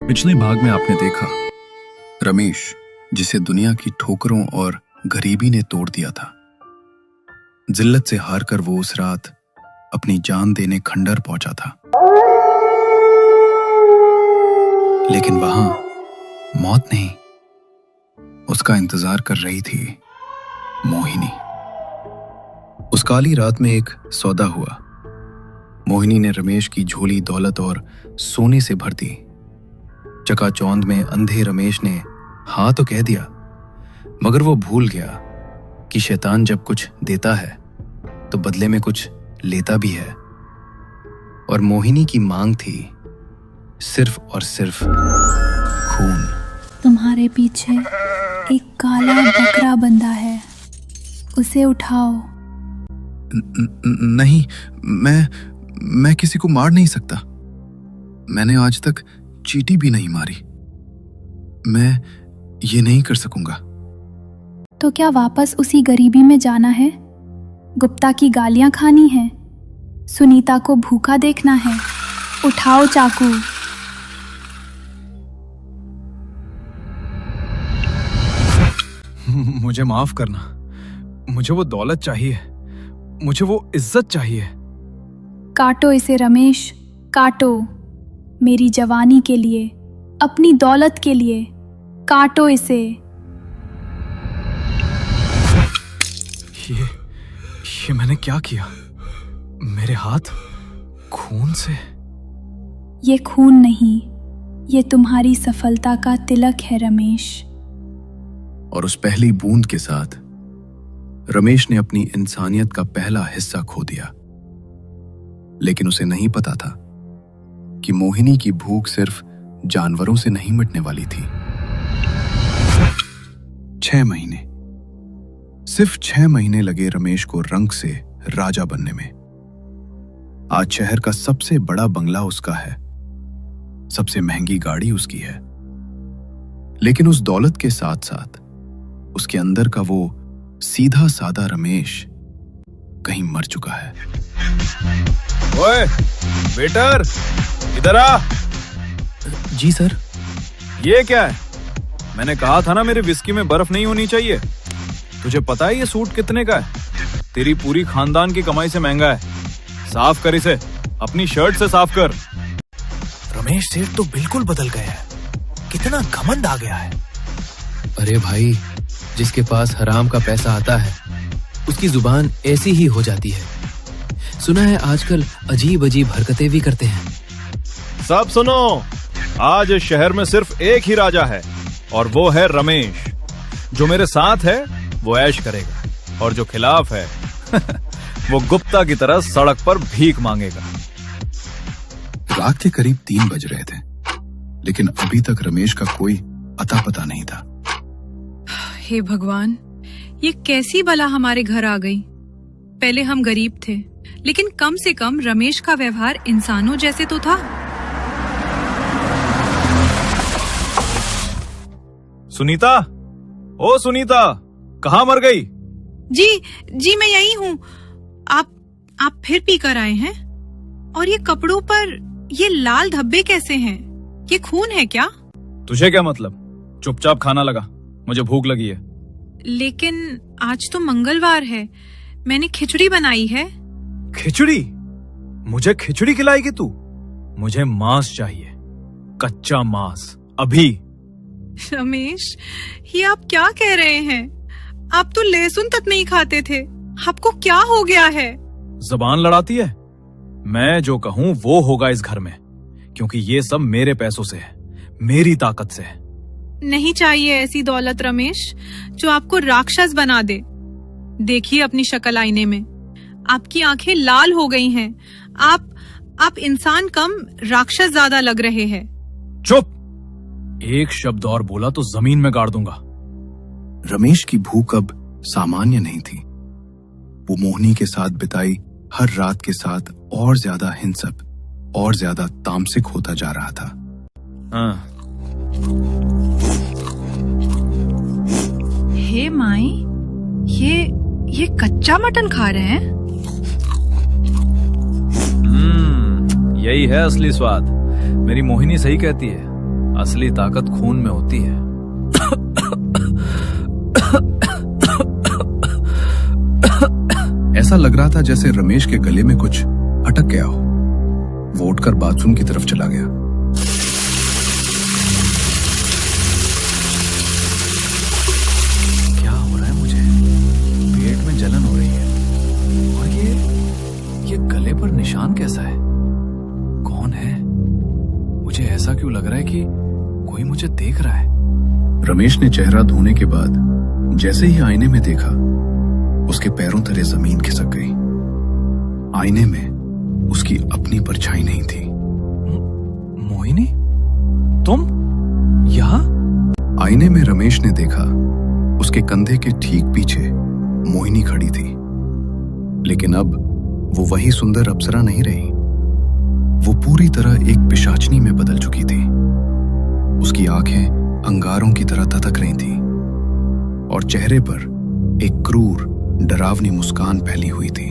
पिछले भाग में आपने देखा रमेश, जिसे दुनिया की ठोकरों और गरीबी ने तोड़ दिया था। जिल्लत से हारकर वो उस रात अपनी जान देने खंडर पहुंचा था। लेकिन वहां मौत नहीं, उसका इंतजार कर रही थी मोहिनी। उस काली रात में एक सौदा हुआ। मोहिनी ने रमेश की झोली दौलत और सोने से भर दी। चकाचौंध में अंधे रमेश ने हाँ तो कह दिया, मगर वो भूल गया कि शैतान जब कुछ देता है तो बदले में कुछ लेता भी है। और मोहिनी की मांग थी सिर्फ और सिर्फ खून। तुम्हारे पीछे एक काला बकरा बंधा है, उसे उठाओ। नहीं, मैं किसी को मार नहीं सकता। मैंने आज तक चींटी भी नहीं मारी। मैं ये नहीं कर सकूंगा। तो क्या वापस उसी गरीबी में जाना है? गुप्ता की गालियां खानी है? सुनीता को भूखा देखना है? उठाओ चाकू। मुझे माफ करना। मुझे वो दौलत चाहिए, मुझे वो इज्जत चाहिए। काटो इसे रमेश, काटो। मेरी जवानी के लिए, अपनी दौलत के लिए काटो इसे। ये मैंने क्या किया? मेरे हाथ खून से। ये खून नहीं, ये तुम्हारी सफलता का तिलक है रमेश। और उस पहली बूंद के साथ रमेश ने अपनी इंसानियत का पहला हिस्सा खो दिया। लेकिन उसे नहीं पता था कि मोहिनी की भूख सिर्फ जानवरों से नहीं मिटने वाली थी। 6 महीने, सिर्फ 6 महीने लगे रमेश को रंक से राजा बनने में। आज शहर का सबसे बड़ा बंगला उसका है, सबसे महंगी गाड़ी उसकी है। लेकिन उस दौलत के साथ साथ उसके अंदर का वो सीधा सादा रमेश कहीं मर चुका है। ओए, वेटर, इधर आ। जी सर। ये क्या है? मैंने कहा था ना मेरे विस्की में बर्फ नहीं होनी चाहिए। तुझे पता है ये सूट कितने का है? तेरी पूरी खानदान की कमाई से महंगा है। साफ कर इसे, अपनी शर्ट से साफ कर। रमेश सेठ तो बिल्कुल बदल गया है। कितना घमंड आ गया है। अरे भाई, जिसके पास हराम का पैसा आता है उसकी जुबान ऐसी ही हो जाती है। सुना है आजकल अजीब अजीब हरकतें भी करते हैं। सब सुनो, आज इस शहर में सिर्फ एक ही राजा है और वो है रमेश। जो मेरे साथ है वो ऐश करेगा और जो खिलाफ है वो गुप्ता की तरह सड़क पर भीख मांगेगा। रात के करीब 3 बज रहे थे, लेकिन अभी तक रमेश का कोई अता पता नहीं था। हे भगवान, ये कैसी बला हमारे घर आ गई। पहले हम गरीब थे, लेकिन कम से कम रमेश का व्यवहार इंसानों जैसे तो था। सुनीता, ओ सुनीता, कहाँ मर गई? जी मैं यही हूँ। आप फिर पी कर आए हैं? और ये कपड़ों पर ये लाल धब्बे कैसे हैं? ये खून है क्या? तुझे क्या मतलब? चुपचाप खाना लगा, मुझे भूख लगी है। लेकिन आज तो मंगलवार है, मैंने खिचड़ी बनाई है। खिचड़ी? मुझे खिचड़ी खिलाएगी तू? मुझे मांस चाहिए, कच्चा मांस, अभी। रमेश, ये आप क्या कह रहे हैं? आप तो लहसुन तक नहीं खाते थे, आपको क्या हो गया है? जबान लड़ाती है। मैं जो कहूँ वो होगा इस घर में, क्योंकि ये सब मेरे पैसों से है, मेरी ताकत से है। नहीं चाहिए ऐसी दौलत रमेश, जो आपको राक्षस बना दे। देखिए अपनी शक्ल आईने में, आपकी आंखें लाल हो गई हैं। आप इंसान कम राक्षस ज्यादा लग रहे हैं। चुप! एक शब्द और बोला तो जमीन में गाड़ दूंगा। रमेश की भूख अब सामान्य नहीं थी। वो मोहिनी के साथ बिताई हर रात के साथ और ज्यादा हिंसक और ज्यादा तामसिक होता जा रहा था। हे माई, ये कच्चा मटन खा रहे हैं? यही है असली स्वाद। मेरी मोहिनी सही कहती है, असली ताकत खून में होती है। ऐसा लग रहा था जैसे रमेश के गले में कुछ अटक गया हो। वो उठकर बाथरूम की तरफ चला गया। क्या हो रहा है मुझे? पेट में जलन हो रही है। और ये गले पर निशान कैसा है? कौन है? मुझे ऐसा क्यों लग रहा है कि कोई मुझे देख रहा है? रमेश ने चेहरा धोने के बाद जैसे ही आईने में देखा, उसके पैरों तले जमीन खिसक गई। आईने में उसकी अपनी परछाई नहीं थी। मोहिनी, तुम यहाँ? आईने में रमेश ने देखा, उसके कंधे के ठीक पीछे मोहिनी खड़ी थी। लेकिन अब वो वही सुंदर अप्सरा नहीं रही। वो पूरी तरह एक पिशाचनी में बदल चुकी थी। उसकी आंखें अंगारों की तरह ततक रही थी और चेहरे पर एक क्रूर डरावनी मुस्कान फैली हुई थी।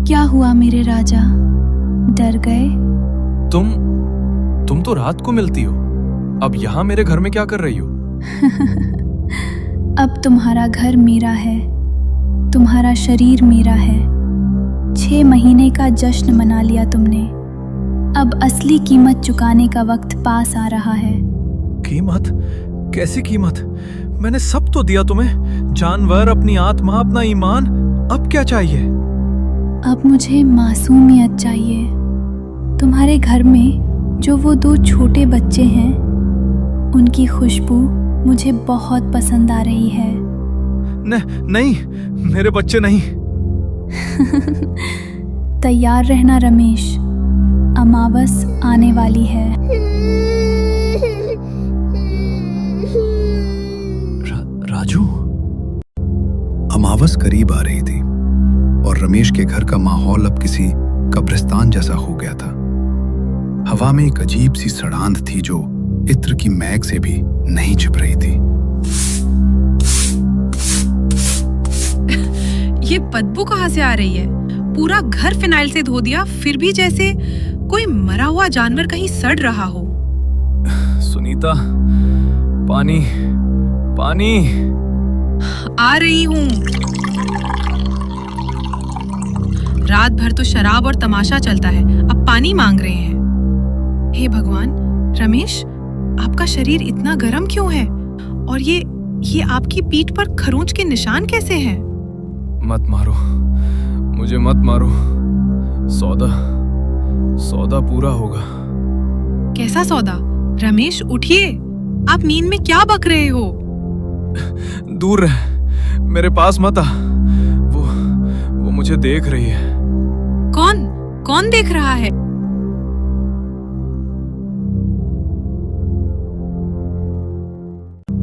क्या हुआ मेरे राजा, डर गए? तुम तो रात को मिलती हो, अब यहाँ मेरे घर में क्या कर रही हो? अब तुम्हारा घर मेरा है, तुम्हारा शरीर मेरा है। 6 महीने का जश्न मना लिया तुमने, अब असली कीमत चुकाने का वक्त पास आ रहा है। कीमत? कैसी कीमत? मैंने सब तो दिया तुम्हें, जानवर, अपनी आत्मा, अपना ईमान। अब क्या चाहिए? अब मुझे मासूमियत चाहिए। तुम्हारे घर में जो वो 2 छोटे बच्चे हैं, उनकी खुशबू मुझे बहुत पसंद आ रही है। नहीं, मेरे बच्चे नहीं। तैयार रहना रमेश, अमावस आने वाली है। राजू? अमावस करीब आ रही थी और रमेश के घर का माहौल अब किसी कब्रिस्तान जैसा हो गया था। हवा में एक अजीब सी सड़ांध थी जो इत्र की महक से भी नहीं छिप रही थी। ये बदबू कहाँ से आ रही है? पूरा घर फिनाइल से धो दिया, फिर भी जैसे कोई मरा हुआ जानवर कहीं सड़ रहा हो। सुनीता, पानी। आ रही हूँ। रात भर तो शराब और तमाशा चलता है, अब पानी मांग रहे हैं। हे भगवान, रमेश, आपका शरीर इतना गर्म क्यों है? और ये आपकी पीठ पर खरोंच के निशान कैसे हैं? मत मारो, मुझे मत मारो। सौदा पूरा होगा। कैसा सौदा? रमेश, उठिए, आप नींद में क्या बक रहे हो? दूर रह, मेरे पास मत आ। वो मुझे देख रही है। कौन देख रहा है?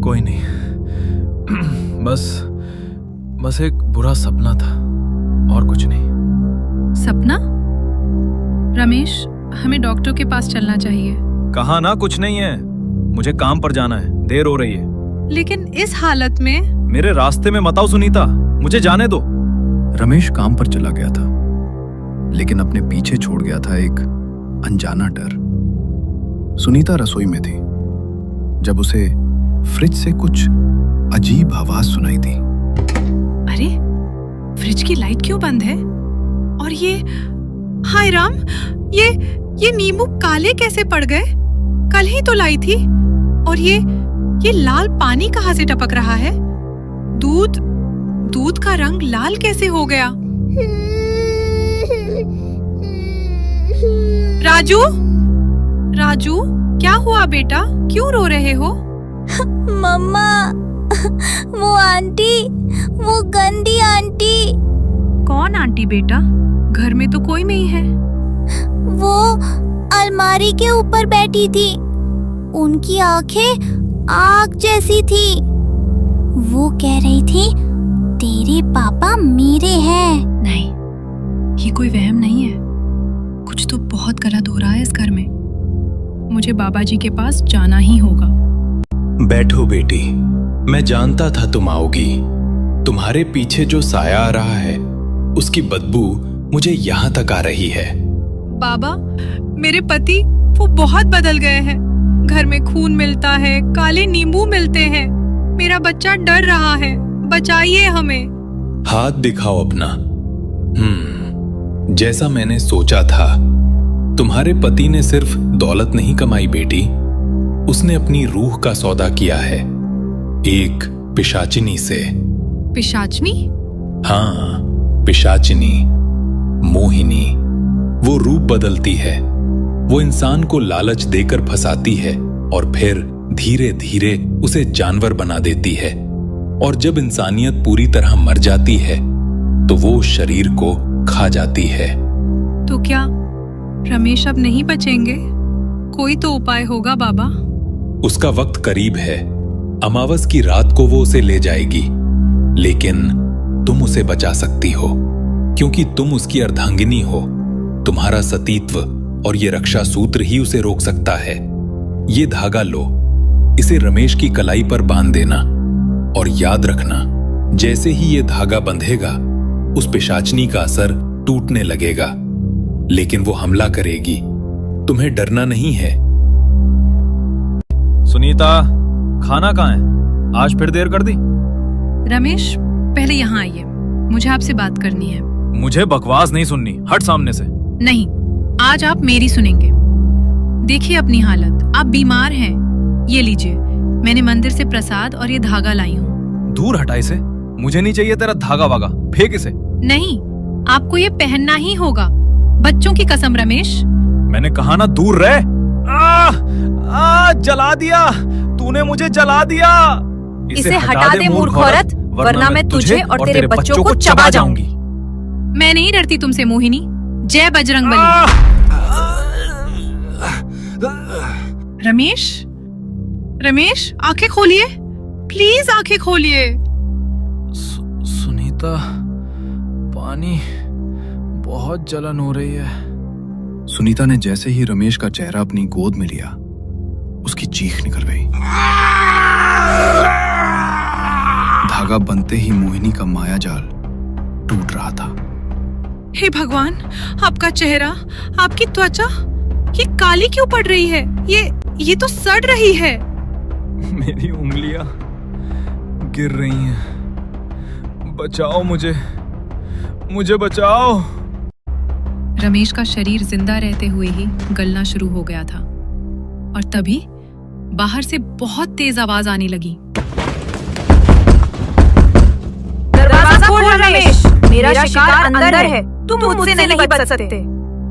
कोई नहीं, बस एक बुरा सपना था, और कुछ नहीं। सपना? रमेश, हमें डॉक्टर के पास चलना चाहिए। कहा ना कुछ नहीं है, मुझे काम पर जाना है, देर हो रही है। लेकिन इस हालत में? मेरे रास्ते में मत आओ सुनीता, मुझे जाने दो। रमेश काम पर चला गया था, लेकिन अपने पीछे छोड़ गया था एक अनजाना डर। सुनीता रसोई में थी जब उसे फ्रिज से कुछ अजीब आवाज सुनाई दी। अरे, फ्रिज की लाइट क्यों बंद है? और ये, हाय राम, ये नींबू काले कैसे पड़ गए? कल ही तो लाई थी। और ये लाल पानी कहाँ से टपक रहा है? दूध का रंग लाल कैसे हो गया? राजू, क्या हुआ बेटा? क्यों रो रहे हो? मम्मा, वो आंटी, वो गंदी आंटी। कौन आंटी बेटा? घर में तो कोई नहीं है। वो अलमारी के ऊपर बैठी थी, उनकी आंखें आग जैसी थी। वो कह रही थी, तेरे पापा मेरे हैं। नहीं, ये कोई वहम नहीं है। कुछ तो बहुत गलत हो रहा है इस घर में। मुझे बाबा जी के पास जाना ही होगा। बैठो बेटी, मैं जानता था तुम आओगी। तुम्हारे पीछे जो साया आ रहा है, उसकी बदबू मुझे यहाँ तक आ रही है। बाबा, मेरे पति वो बहुत बदल गए हैं। घर में खून मिलता है, काले नींबू मिलते हैं। मेरा बच्चा डर रहा है, बचाइए हमें। हाथ दिखाओ अपना। जैसा मैंने सोचा था, तुम्हारे पति ने सिर्फ दौलत नहीं कमाई बेटी, उसने अपनी रूह का सौदा किया है, एक पिशाचिनी से। पिशाचनी? हाँ, पिशाचिनी, मोहिनी। वो रूप बदलती है, वो इंसान को लालच देकर फंसाती है और फिर धीरे धीरे उसे जानवर बना देती है। और जब इंसानियत पूरी तरह मर जाती है तो वो शरीर को खा जाती है। तो क्या रमेश अब नहीं बचेंगे? कोई तो उपाय होगा बाबा। उसका वक्त करीब है, अमावस की रात को वो उसे ले जाएगी, लेकिन तुम उसे बचा सकती हो क्योंकि तुम उसकी अर्धांगिनी हो। तुम्हारा सतीत्व और ये रक्षा सूत्र ही उसे रोक सकता है। ये धागा लो, इसे रमेश की कलाई पर बांध देना और याद रखना, जैसे ही ये धागा बंधेगा उस पिशाचनी का असर टूटने लगेगा, लेकिन वो हमला करेगी। तुम्हें डरना नहीं है। सुनीता, खाना कहाँ है? आज फिर देर कर दी। रमेश, पहले यहाँ आइए, मुझे आपसे बात करनी है। मुझे बकवास नहीं सुननी, हट सामने से। नहीं, आज आप मेरी सुनेंगे। देखिए अपनी हालत, आप बीमार हैं। ये लीजिए, मैंने मंदिर से प्रसाद और ये धागा लाई हूँ। दूर हटा इसे, मुझे नहीं चाहिए तेरा धागा वागा, फेंक इसे। नहीं, आपको ये पहनना ही होगा। बच्चों की कसम रमेश। मैंने कहा ना दूर रह। जला दिया तूने, मुझे जला दिया। इसे हटा दे मूर्ख औरत, वरना मैं तुझे और तेरे बच्चों को चबा जाऊंगी। मैं नहीं डरती तुमसे मोहिनी। जय बजरंगबली। रमेश, रमेश, आंखें खोलिए, प्लीज आंखें खोलिए। सुनीता, पानी, बहुत जलन हो रही है। सुनीता ने जैसे ही रमेश का चेहरा अपनी गोद में लिया, उसकी चीख निकल गई। धागा बनते ही मोहिनी का माया जाल टूट रहा था। हे भगवान, आपका चेहरा, आपकी त्वचा, ये काली क्यों पड़ रही है? ये तो सड़ रही है। मेरी उंगलियां गिर रही हैं। बचाओ मुझे बचाओ। रमेश का शरीर जिंदा रहते हुए ही गलना शुरू हो गया था और तभी बाहर से बहुत तेज आवाज आने लगी। दरवाजा खोल रमेश, मेरा शिकार अंदर है, तुम मुझसे नहीं बच सकते।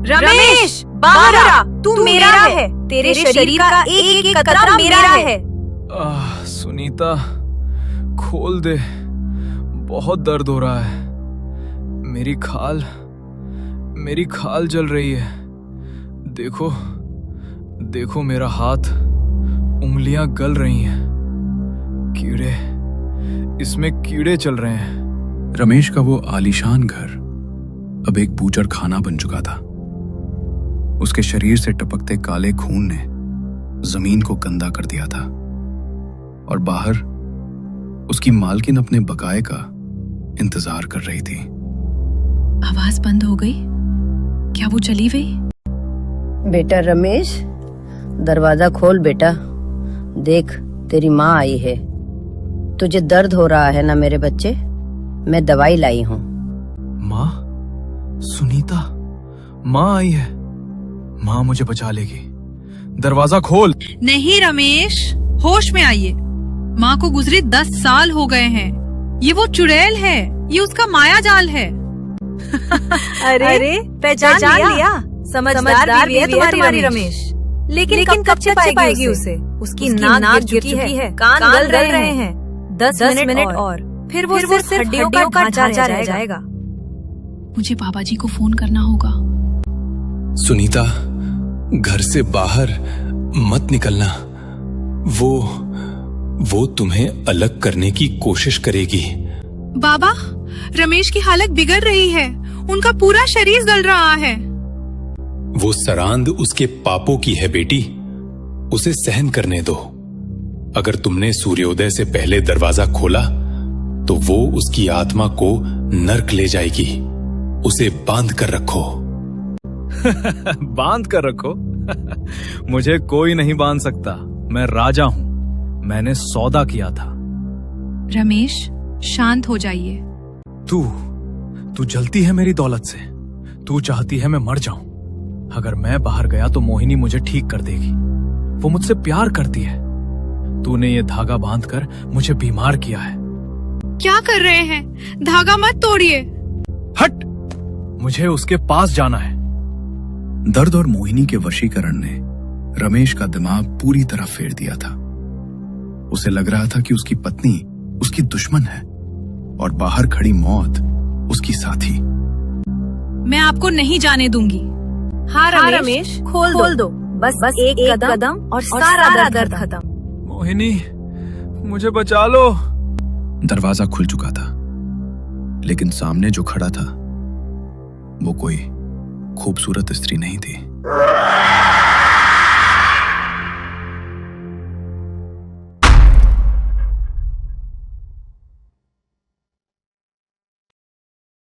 रमेश, बाहर आ, तू मेरा है, तेरे शरीर का एक एक कतरा मेरा है। सुनीता, खोल दे, बहुत दर्द हो रहा है। मेरी खाल जल रही है। देखो मेरा हाथ, उंगलियां गल रही हैं। इसमें कीड़े चल रहे हैं। रमेश का वो आलीशान घर अब एक बूचड़ खाना बन चुका था। उसके शरीर से टपकते काले खून ने जमीन को गंदा कर दिया था और बाहर उसकी मालकिन अपने बकाए का इंतजार कर रही थी। आवाज बंद हो गई। क्या वो चली गई? बेटा रमेश, दरवाजा खोल बेटा। देख, तेरी माँ आई है। तुझे दर्द हो रहा है ना मेरे बच्चे? मैं दवाई लाई हूँ। माँ? सुनीता, माँ आई है। माँ मुझे बचा लेगी। दरवाजा खोल। नहीं रमेश, होश में आइए। माँ को गुजरे 10 साल हो गए हैं। ये वो चुड़ैल है, ये उसका माया जाल है। अरे पहचान लिया। समझदार बीवी है तुम्हारी रमेश। लेकिन कब छिपाएगी उसे? उसकी नाक गिर चुकी है, कान गल रहे हैं। 10 मिनट और फिर वो सिर्फ हड्डियों का ढांचा रह जाएगा। मुझे बाबा जी को फोन करना होगा। सुनीता, घर से बाहर मत निकलना। वो तुम्हें अलग करने की कोशिश करेगी। बाबा, रमेश की हालत बिगड़ रही है। उनका पूरा शरीर गल रहा है। वो सरांद उसके पापों की है बेटी, उसे सहन करने दो। अगर तुमने सूर्योदय से पहले दरवाजा खोला तो वो उसकी आत्मा को नर्क ले जाएगी। उसे बांध कर रखो। बांध कर रखो। मुझे कोई नहीं बांध सकता। मैं राजा हूं। मैंने सौदा किया था। रमेश, शांत हो जाइए। तू जलती है मेरी दौलत से। तू चाहती है मैं मर जाऊं। अगर मैं बाहर गया तो मोहिनी मुझे ठीक कर देगी। वो मुझसे प्यार करती है। तूने ये धागा बांधकर मुझे बीमार किया है। क्या कर रहे हैं? धागा मत तोड़िए। हट! मुझे उसके पास जाना है। दर्द और मोहिनी के वशीकरण ने रमेश का दिमाग पूरी तरह फेर दिया था। उसे लग रहा था कि उसकी पत्नी उसकी दुश्मन है और बाहर खड़ी मौत उसकी साथी। मैं आपको नहीं जाने दूंगी। हाँ रमेश, खोल दो। बस एक कदम और सारा दर्द खत्म। मोहिनी, मुझे बचा लो। दरवाजा खुल चुका था, लेकिन सामने जो खड़ा था वो कोई खूबसूरत स्त्री नहीं थी।